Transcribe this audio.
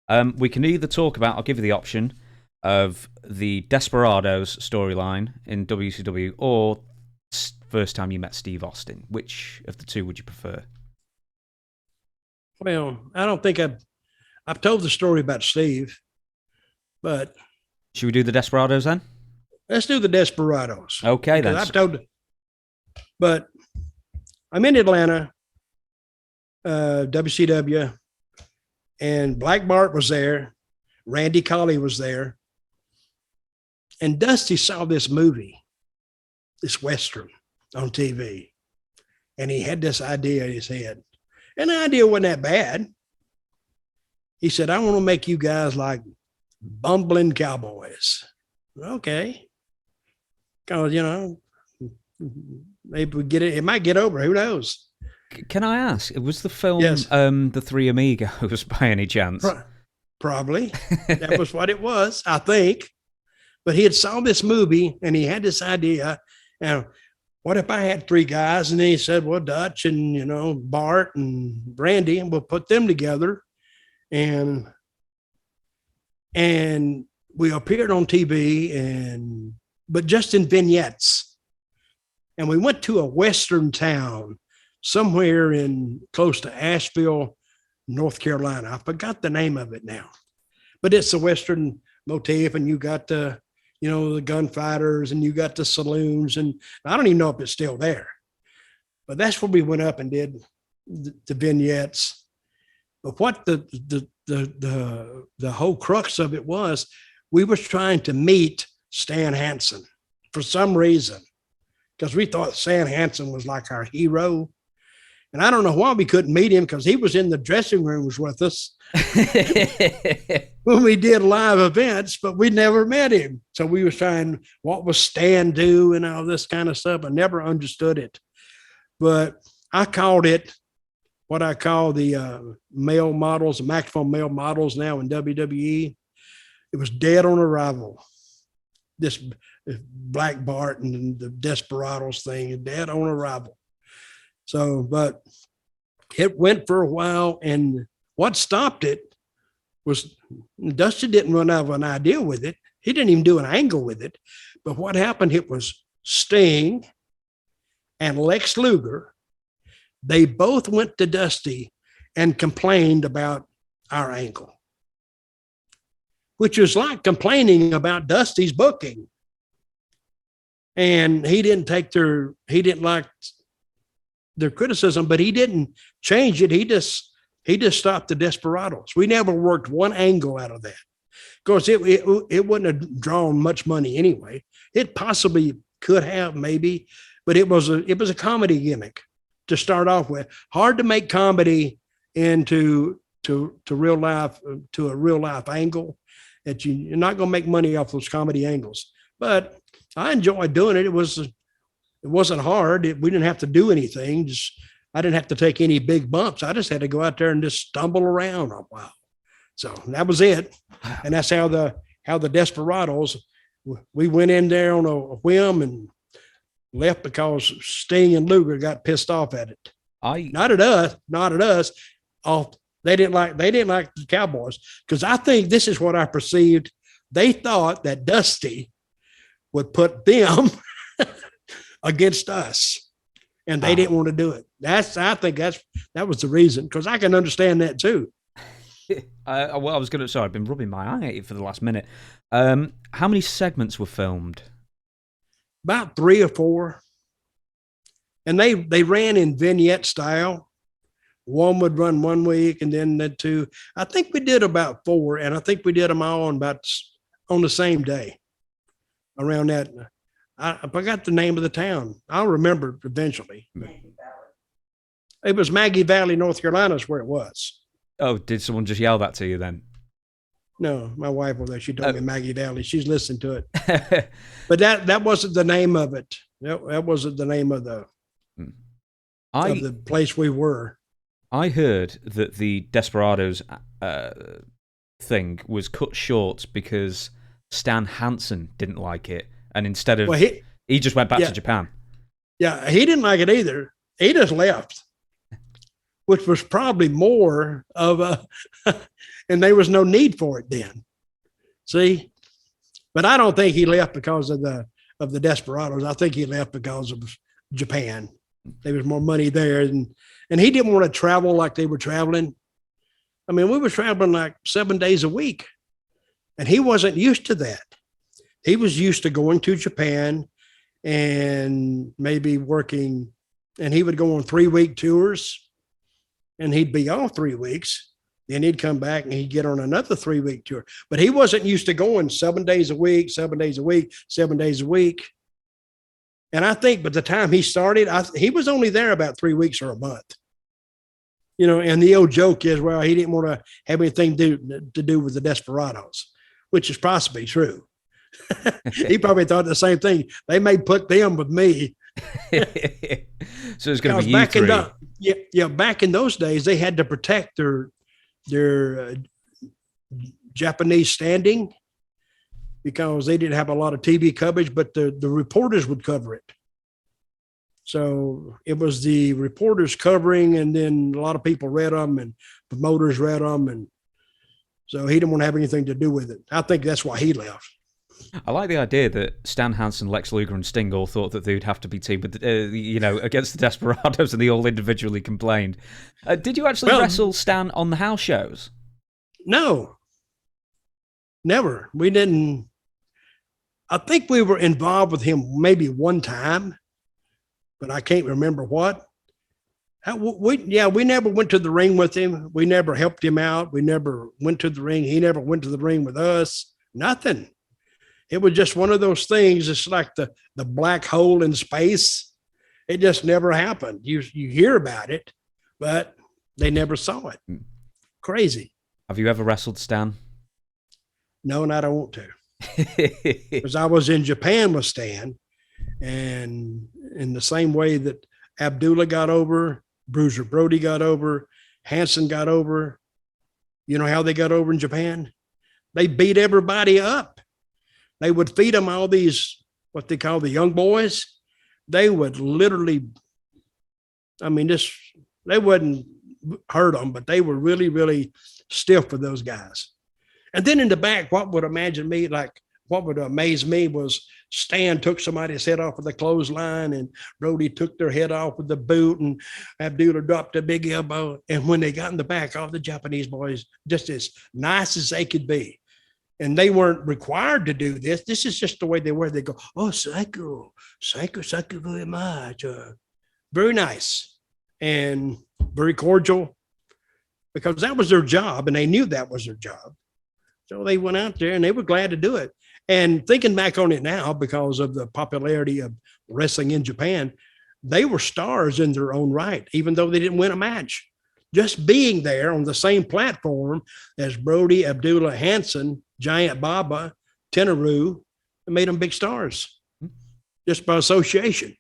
We can either talk about, I'll give you the option, of the Desperados storyline in WCW or first time you met Steve Austin. Which of the two would you prefer? Well, I don't think I've told the story about Steve, but Should we do the Desperados then? let's do the Desperados. Okay, then. I've told, but I'm in Atlanta, WCW, and Black Bart was there, Randy Colley was there, and Dusty saw this movie, this Western on TV, and he had this idea in his head. And the idea wasn't that bad. He said, I want to make you guys like bumbling cowboys. Okay. Because, maybe we get it. It might get over. Who knows? Can I ask, was the film Yes. The Three Amigos by any chance? Probably. That was what it was, I think. But he had saw this movie and he had this idea. And what if I had three guys? And then he said, well, Dutch and, Bart and Brandy, and we'll put them together. And we appeared on TV but just in vignettes. And we went to a Western town somewhere close to Asheville, North Carolina. I forgot the name of it now, but it's a Western motif, and you got the gunfighters, and you got the saloons, and I don't even know if it's still there, but that's where we went up and did the vignettes. But what the whole crux of it was, we were trying to meet Stan Hansen for some reason, because we thought Stan Hansen was like our hero. And I don't know why we couldn't meet him, because he was in the dressing rooms with us when we did live events, but we never met him. So we was trying, what was Stan do and all this kind of stuff. I never understood it. But I called it what I call the male models, the maximum male models now in WWE. It was dead on arrival. This Black Bart and the Desperados thing is dead on arrival. So, but it went for a while, and what stopped it was Dusty didn't run out of an idea with it. He didn't even do an angle with it. But what happened, it was Sting and Lex Luger. They both went to Dusty and complained about our angle, which was like complaining about Dusty's booking. And he didn't like their criticism, but he didn't change it. He just stopped the Desperados. We never worked one angle out of that. Of course, it wouldn't have drawn much money anyway. It possibly could have, maybe, but it was a comedy gimmick to start off with. Hard to make comedy into real life, to a real life angle. That you're not going to make money off those comedy angles. But I enjoyed doing it. It wasn't hard. We didn't have to do anything. I didn't have to take any big bumps. I just had to go out there and just stumble around a while. So that was it. And that's how the Desperados, we went in there on a whim and left because Sting and Luger got pissed off at it. Not at us. They didn't like the Cowboys, because I think this is what I perceived. They thought that Dusty would put them against us, and they didn't want to do it. I think that was the reason, because I can understand that too. Sorry, I've been rubbing my eye at it for the last minute. How many segments were filmed? About 3 or 4. And they ran in vignette style. One would run 1 week, and then the 2. I think we did about 4, and I think we did them all on the same day. Around that, I forgot the name of the town. I'll remember eventually. It was Maggie Valley, North Carolina, is where it was. Oh, did someone just yell that to you then? No, my wife was there. She told me Maggie Valley. She's listening to it. But that wasn't the name of it. That wasn't the name of the place we were. I heard that the Desperados thing was cut short because Stan Hansen didn't like it, and instead of he just went back to Japan. Yeah, he didn't like it either. He just left. which was probably more of a, and there was no need for it then. See, but I don't think he left because of the Desperados. I think he left because of Japan. There was more money there, and he didn't want to travel like they were traveling. I mean, we were traveling like 7 days a week, and he wasn't used to that. He was used to going to Japan and maybe working, and he would go on 3-week tours, and he'd be off 3 weeks. Then he'd come back and he'd get on another 3-week tour. But he wasn't used to going 7 days a week, 7 days a week, 7 days a week. And I think by the time he started, he was only there about 3 weeks or a month. You know, and the old joke is, well, he didn't want to have anything to do with the Desperados, which is possibly true. He probably thought the same thing. They may put them with me. So it's going to be you three. Back in those days, they had to protect their Japanese standing because they didn't have a lot of TV coverage, but the reporters would cover it. So it was the reporters covering, and then a lot of people read them and promoters read them. And so he didn't want to have anything to do with it. I think that's why he left. I like the idea that Stan Hansen, Lex Luger, and Sting all thought that they'd have to be teamed, against the Desperados, and they all individually complained. Did you actually wrestle Stan on the house shows? No, never. We didn't. I think we were involved with him maybe one time, but I can't remember what. We never went to the ring with him. We never helped him out. We never went to the ring. He never went to the ring with us. Nothing. It was just one of those things. It's like the black hole in space. It just never happened. You hear about it, but they never saw it. Crazy. Have you ever wrestled Stan? No, and I don't want to. Because I was in Japan with Stan, and in the same way that Abdullah got over, Bruiser Brody got over, Hansen got over. You know how they got over in Japan? They beat everybody up. They would feed them all these, what they call the young boys. They would literally, they wouldn't hurt them, but they were really, really stiff for those guys. And then in the back, what would amaze me was Stan took somebody's head off with the clothesline, and Brody took their head off with the boot, and Abdullah dropped a big elbow. And when they got in the back, all the Japanese boys, just as nice as they could be. And they weren't required to do this. This is just the way they were. They go, oh, thank you very much. Very nice and very cordial, because that was their job, and they knew that was their job. So they went out there and they were glad to do it. And thinking back on it now, because of the popularity of wrestling in Japan, they were stars in their own right, even though they didn't win a match. Just being there on the same platform as Brody, Abdullah, Hansen, Giant Baba, Tenaru, it made them big stars just by association.